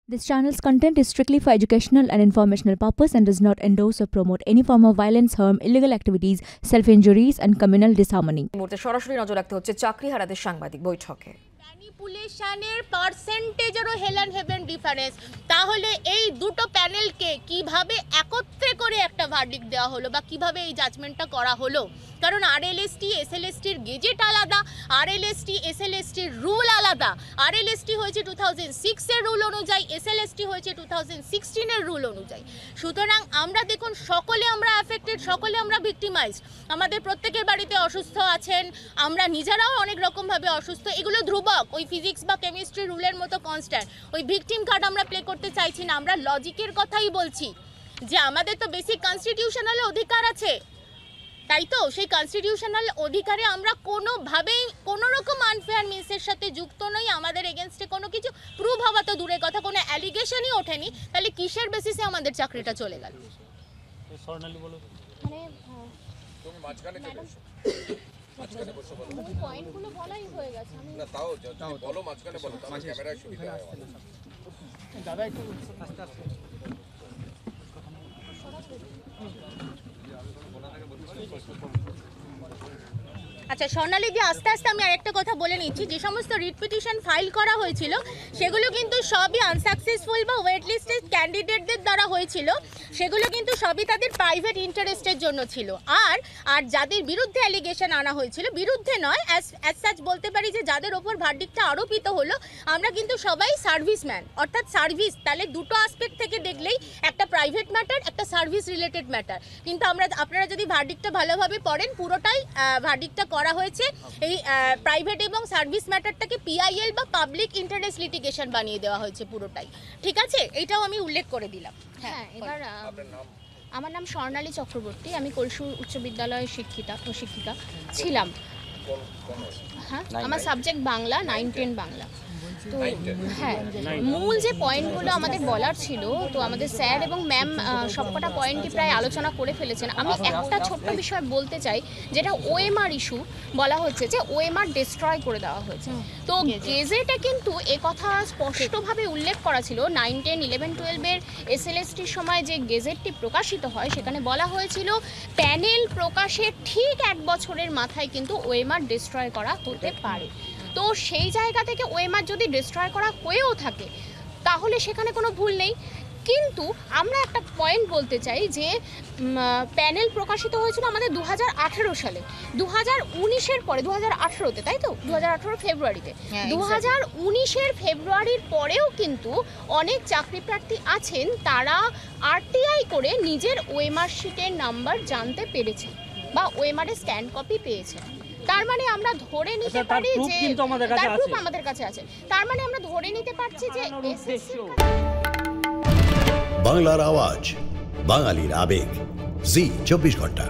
This channel's content is strictly for educational and informational purpose and does not endorse or promote any form of violence, harm, illegal activities, self-injuries and communal disharmony. মুহূর্তে সরাসরি নজর রাখতে হচ্ছে চাকরিহারাদের সাংবাদিক বৈঠকে। ম্যানিপুলেশনের পার্সেন্টেজেরও হেলান haven difference. তাহলে এই দুটো প্যানেলকে কিভাবে একত্রে করে একটা ভার্ডিক্ট দেওয়া হলো বা কিভাবে এই জাজমেন্টটা করা হলো? কারণ আরএলএসটি এসএলএসটির গেজেট আলাদা, আরএলএসটি এসএলএসটির রুল আলাদা। আরএলএসটি হয়েছে 2006 এর রুল অনুযায়ী, এসএলএসটি হয়েছে 2016 এর রুল অনুযায়ী। সুতরাং আমরা দেখুন সকলে আমরা অ্যাফেক্টেড, সকলে আমরা ভিক্টিমাইজড। আমাদের প্রত্যেকের বাড়িতে অসুস্থ আছেন, আমরা নিজেরাও অনেক রকমভাবে অসুস্থ। এগুলো ধ্রুবক, ওই ফিজিক্স বা কেমিস্ট্রি রুলের মতো কনস্ট্যান্ট। ওই ভিকটিম কার্ড আমরা প্লে করতে চাইছি না, আমরা লজিকের কথাই বলছি যে আমাদের তো বেসিক কনস্টিটিউশনাল অধিকার আছে, তাই তো? সেই কনস্টিটিউশনাল অধিকারে আমরা কোনোভাবেই কোনো রকম আনফেয়ার মিনসের সাথে যুক্ত নই। আমাদের এগেনস্টে কোনো কিছু প্রুভ হওয়া তো দূরের কথা, কোনো অ্যালিগেশনই ওঠেনি। তাহলে কিসের বেসিসে আমাদের চাকরিটা চলে গেল? পয়েন্টগুলো বলাই হয়ে গেছে। না তাও বলো, মাঝখানে বলো, তাহলে ক্যামেরায় সুবিধা হয়। দাদা একটু আস্তে আস্তে আচ্ছা স্বর্ণালী দি, আস্তে আস্তে আমি আরেকটা কথা বলে নিচ্ছি। যে সমস্ত রিট পিটিশন ফাইল করা হয়েছিল সেগুলো কিন্তু সবই আনসাকসেসফুল বা ওয়েট লিস্টেড ক্যান্ডিডেটদের দ্বারা হয়েছিল। সেগুলো কিন্তু সবই তাদের প্রাইভেট ইন্টারেস্টের জন্য ছিল। আর যাদের বিরুদ্ধে অ্যালিগেশন আনা হয়েছিল, বিরুদ্ধে নয়, অ্যাজ সাচ বলতে পারি যে যাদের ওপর ভার্ডিক্টটা আরোপিত হলো, আমরা কিন্তু সবাই সার্ভিসম্যান, অর্থাৎ সার্ভিস। তাহলে দুটো আসপেক্ট থেকে দেখলেই একটা প্রাইভেট ম্যাটার, একটা সার্ভিস রিলেটেড ম্যাটার। কিন্তু আপনারা যদি ভার্ডিক্টটা ভালোভাবে পড়েন, পুরোটাই ভার্ডিক্টটা করা হয়েছে এই প্রাইভেট এবং সার্ভিস ম্যাটারটাকে পিআইএল বা পাবলিক ইন্টারেস্ট লিটিগেশন বানিয়ে দেওয়া হয়েছে পুরোটাই। ঠিক আছে, এটাও আমি উল্লেখ করে দিলাম। হ্যাঁ, এবার আমার নাম স্বর্ণালী চক্রবর্তী, আমি কলসুর উচ্চ বিদ্যালয়ের শিক্ষিকা ছিলাম। হ্যাঁ, আমার সাবজেক্ট বাংলা, 9-10 বাংলা। তো হ্যাঁ, মূল যে পয়েন্টগুলো আমাদের বলার ছিল, তো আমাদের স্যার এবং ম্যাম সবকটা পয়েন্টই প্রায় আলোচনা করে ফেলেছেন। আমি একটা ছোট্ট বিষয় বলতে চাই, যেটা ওএমআর ইস্যু বলা হচ্ছে যে ওএমআর ডিস্ট্রয় করে দেওয়া হয়েছে। তো গেজেটে কিন্তু কথা স্পষ্টভাবে উল্লেখ করা ছিল 9, 10, 11, 12-এর এসএলএসটির সময় যে গেজেটটি প্রকাশিত হয়, সেখানে বলা হয়েছিল প্যানেল প্রকাশের ঠিক 1 বছরের মাথায় কিন্তু ওএমআর ডিস্ট্রয় করা হতে পারে। তো সেই জায়গা থেকে ওএমআর যদি ডিস্ট্রয় করা হয়েও থাকে তাহলে সেখানে কোনো ভুল নেই। কিন্তু আমরা একটা পয়েন্ট বলতে চাই যে প্যানেল প্রকাশিত হয়েছিল আমাদের 2018 সালে, 2019-এর পরে 2018-তে, তাই তো? 2018 ফেব্রুয়ারিতে, 2019-এর ফেব্রুয়ারির পরেও কিন্তু অনেক চাকরি প্রার্থী আছেন, তারা আরটিআই করে নিজের ওএমআর শিটের নাম্বার জানতে পেরেছে বা ওএমআর-এর স্ক্যান কপি পেয়েছে। তার মানে আমরা ধরে নিতে পারি যে তার প্রুফ আমাদের কাছে আছে। তার মানে আমরা ধরে নিতে পারছি যে বাংলার আওয়াজ, বাঙালির আবেগ, জি 24 ঘন্টা।